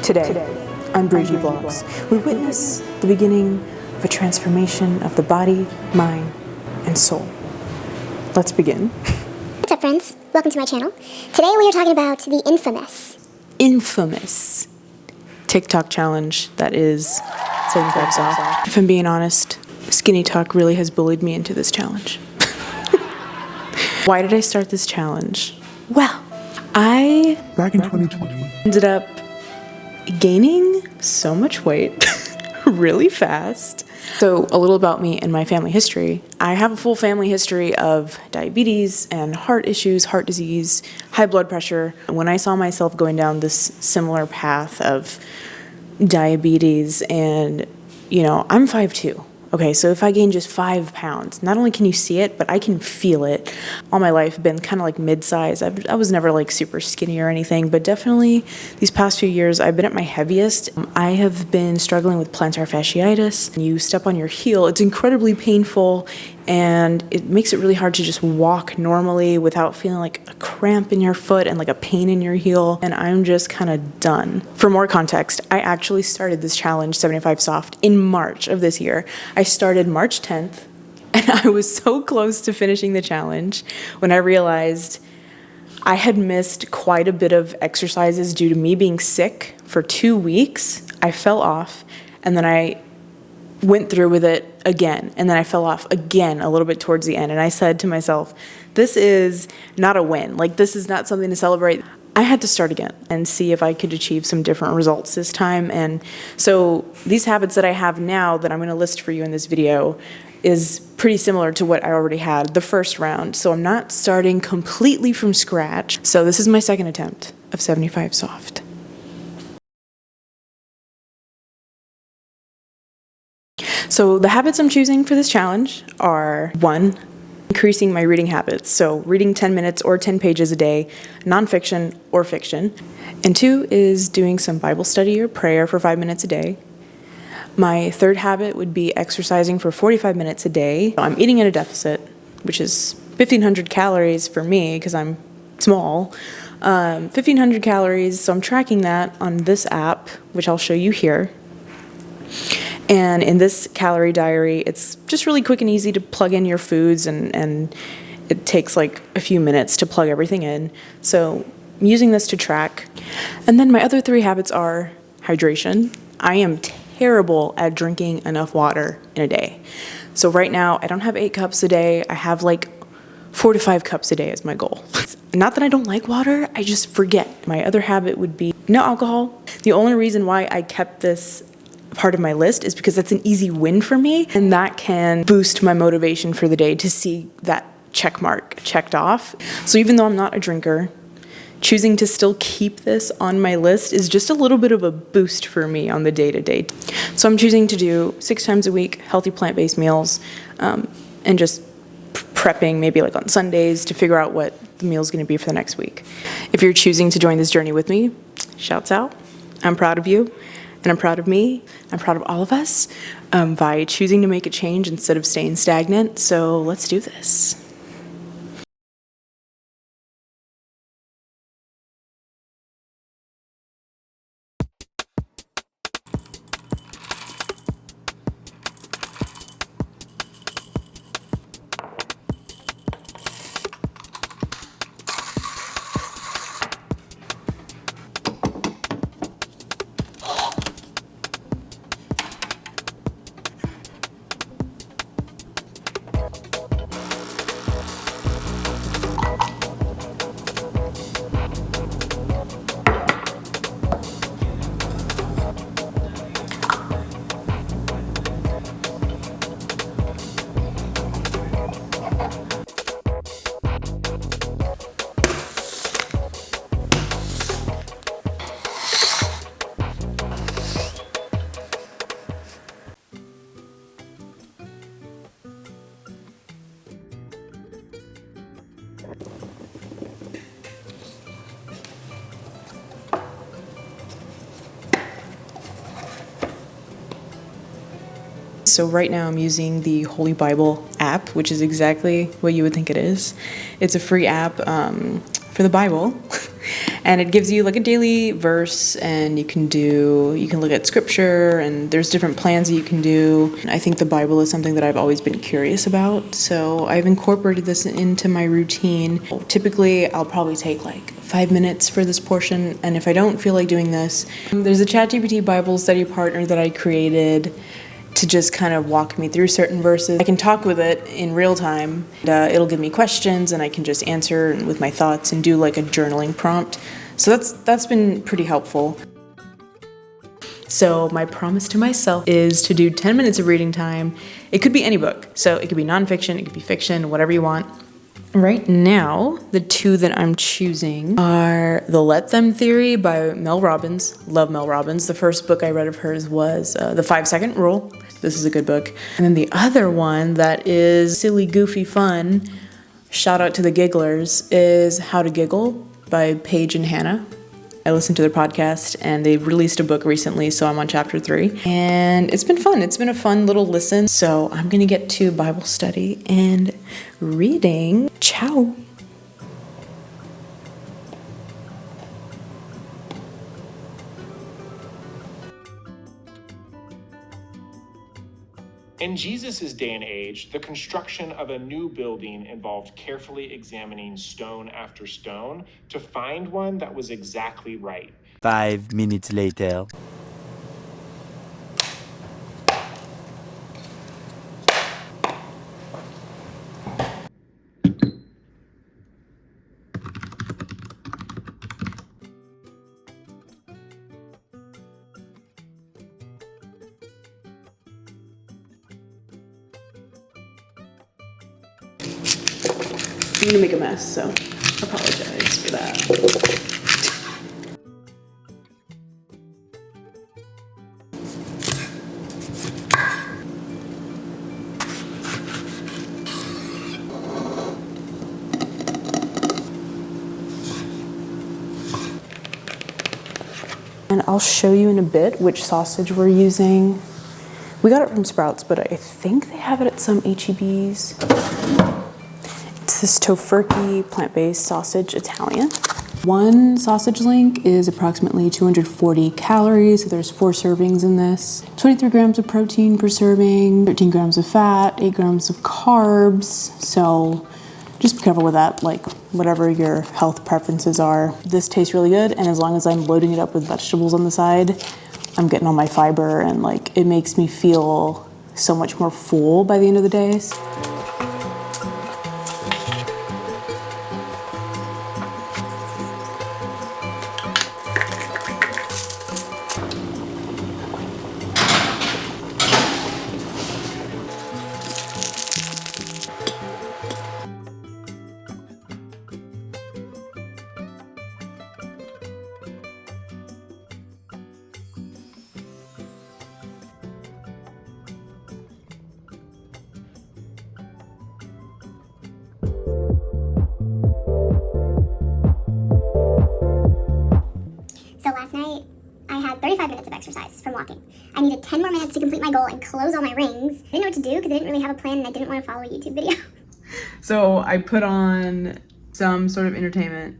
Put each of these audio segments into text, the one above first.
Today, on Breezy Vlogs, we witness the beginning of a transformation of the body, mind, and soul. Let's begin. What's up, friends? Welcome to my channel. Today we are talking about the infamous TikTok challenge that is 75 soft. If I'm being honest, Skinny Talk really has bullied me into this challenge. Why did I start this challenge? Well, back in 2020, ended up gaining so much weight really fast. So a little about me and my family history. I have a full family history of diabetes and heart issues, heart disease, high blood pressure. When I saw myself going down this similar path of diabetes and, I'm 5'2". Okay, so if I gain just 5 pounds, not only can you see it, but I can feel it. All my life, I've been kind of like mid-size. I was never like super skinny or anything, but definitely these past few years, I've been at my heaviest. I have been struggling with plantar fasciitis. You step on your heel, it's incredibly painful, and it makes it really hard to just walk normally without feeling like a cramp in your foot and like a pain in your heel, and I'm just kind of done. For more context, I actually started this challenge, 75 Soft, in March of this year. I started March 10th, and I was so close to finishing the challenge when I realized I had missed quite a bit of exercises due to me being sick for 2 weeks. I fell off, and then I went through with it again, and then I fell off again a little bit towards the end, and I said to myself, this is not a win. Like, this is not something to celebrate. I had to start again and see if I could achieve some different results this time. And so these habits that I have now that I'm going to list for you in this video is pretty similar to what I already had the first round. So I'm not starting completely from scratch. So this is my second attempt of 75 Soft. So the habits I'm choosing for this challenge are 1, increasing my reading habits. So reading 10 minutes or 10 pages a day, nonfiction or fiction. And 2 is doing some Bible study or prayer for 5 minutes a day. My third habit would be exercising for 45 minutes a day. I'm eating at a deficit, which is 1,500 calories for me because I'm small. 1,500 calories, so I'm tracking that on this app, which I'll show you here. And in this calorie diary, it's just really quick and easy to plug in your foods, and it takes like a few minutes to plug everything in. So I'm using this to track. And then my other 3 habits are hydration. I am terrible at drinking enough water in a day. So right now, I don't have 8 cups a day. I have like 4 to 5 cups a day as my goal. Not that I don't like water, I just forget. My other habit would be no alcohol. The only reason why I kept this part of my list is because that's an easy win for me, and that can boost my motivation for the day to see that check mark checked off. So even though I'm not a drinker, choosing to still keep this on my list is just a little bit of a boost for me on the day-to-day. So I'm choosing to do 6 times a week healthy plant-based meals, and just prepping maybe like on Sundays to figure out what the meal is going to be for the next week. If you're choosing to join this journey with me, shouts out. I'm proud of you. And I'm proud of me, I'm proud of all of us by choosing to make a change instead of staying stagnant. So let's do this. So right now I'm using the Holy Bible app, which is exactly what you would think it is. It's a free app for the Bible. And it gives you like a daily verse, and you can look at scripture, and there's different plans that you can do. I think the Bible is something that I've always been curious about, so I've incorporated this into my routine. Typically, I'll probably take like 5 minutes for this portion, and if I don't feel like doing this, there's a ChatGPT Bible study partner that I created to just kind of walk me through certain verses. I can talk with it in real time. It'll give me questions, and I can just answer with my thoughts and do like a journaling prompt. So that's been pretty helpful. So my promise to myself is to do 10 minutes of reading time. It could be any book. So it could be nonfiction, it could be fiction, whatever you want. Right now, the two that I'm choosing are The Let Them Theory by Mel Robbins. Love Mel Robbins. The first book I read of hers was The 5-Second Rule. This is a good book. And then the other one that is silly, goofy fun, shout out to the gigglers, is How to Giggle by Paige and Hannah. I listened to their podcast, and they released a book recently, so I'm on chapter 3. And it's been fun. It's been a fun little listen. So I'm going to get to Bible study and reading. Ciao. In Jesus' day and age, the construction of a new building involved carefully examining stone after stone to find one that was exactly right. 5 minutes later. I'm gonna make a mess, so apologize for that. And I'll show you in a bit which sausage we're using. We got it from Sprouts, but I think they have it at some H-E-B's. It's this tofurkey plant-based sausage Italian. One sausage link is approximately 240 calories, so there's 4 servings in this. 23 grams of protein per serving, 13 grams of fat, 8 grams of carbs. So just be careful with that, like whatever your health preferences are. This tastes really good, and as long as I'm loading it up with vegetables on the side, I'm getting all my fiber, and like it makes me feel so much more full by the end of the day. So last night, I had 35 minutes of exercise from walking. I needed 10 more minutes to complete my goal and close all my rings. I didn't know what to do because I didn't really have a plan and I didn't want to follow a YouTube video. So I put on some sort of entertainment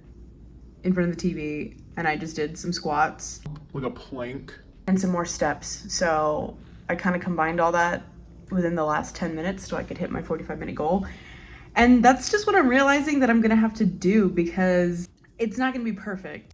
in front of the TV, and I just did some squats. Like a plank. And some more steps. So I kind of combined all that within the last 10 minutes so I could hit my 45-minute goal. And that's just what I'm realizing that I'm going to have to do, because it's not going to be perfect.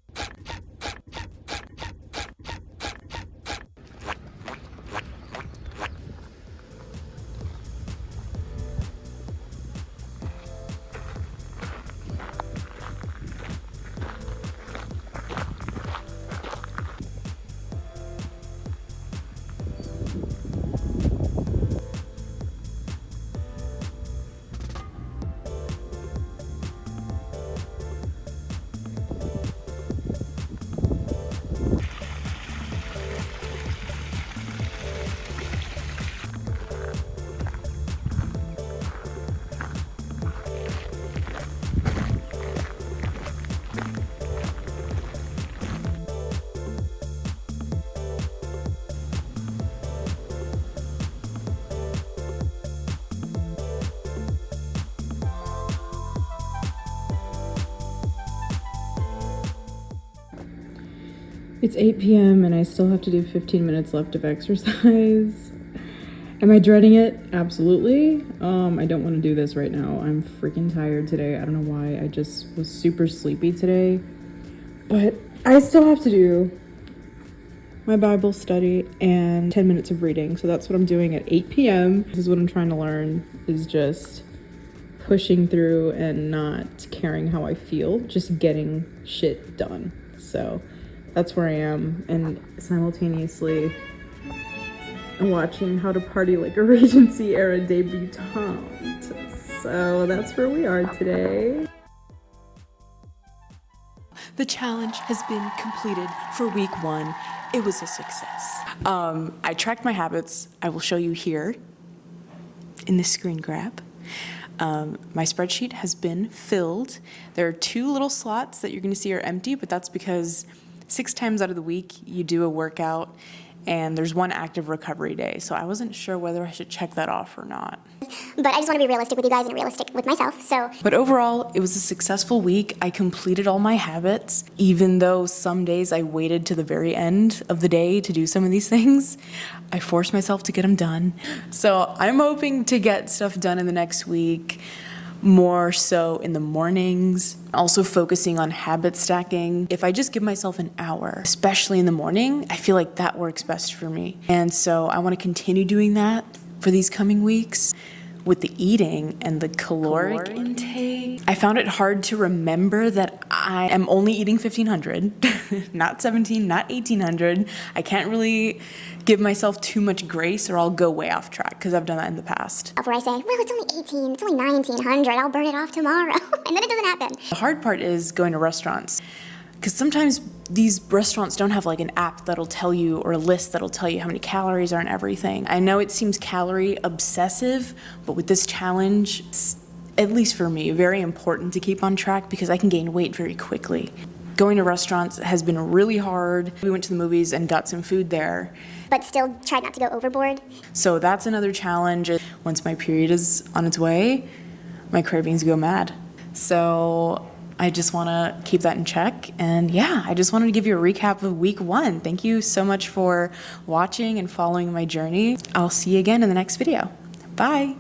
It's 8 p.m. and I still have to do 15 minutes left of exercise. Am I dreading it? Absolutely. I don't want to do this right now. I'm freaking tired today. I don't know why. I just was super sleepy today. But I still have to do my Bible study and 10 minutes of reading. So that's what I'm doing at 8 p.m. This is what I'm trying to learn, is just pushing through and not caring how I feel, just getting shit done. So that's where I am, and simultaneously watching How to Party Like a Regency Era debutante. So that's where we are today. The challenge has been completed for week 1. It was a success. I tracked my habits. I will show you here in this screen grab. My spreadsheet has been filled. There are 2 little slots that you're going to see are empty, but that's because 6 times out of the week you do a workout and there's 1 active recovery day. So I wasn't sure whether I should check that off or not. But I just want to be realistic with you guys and realistic with myself, so. But overall, it was a successful week. I completed all my habits, even though some days I waited to the very end of the day to do some of these things. I forced myself to get them done. So I'm hoping to get stuff done in the next week, more so in the mornings, also focusing on habit stacking. If I just give myself an hour, especially in the morning, I feel like that works best for me. And so I want to continue doing that for these coming weeks. With the eating and the caloric intake, I found it hard to remember that I am only eating 1,500, not 17, not 1,800. I can't really give myself too much grace or I'll go way off track, because I've done that in the past. Where I say, well, it's only 18, it's only 1,900, I'll burn it off tomorrow. And then it doesn't happen. The hard part is going to restaurants, because sometimes these restaurants don't have like an app that'll tell you, or a list that'll tell you how many calories are in everything. I know it seems calorie obsessive, but with this challenge, it's, at least for me, very important to keep on track because I can gain weight very quickly. Going to restaurants has been really hard. We went to the movies and got some food there. But still try not to go overboard. So that's another challenge. Once my period is on its way, my cravings go mad. So I just want to keep that in check. And yeah, I just wanted to give you a recap of week 1. Thank you so much for watching and following my journey. I'll see you again in the next video. Bye.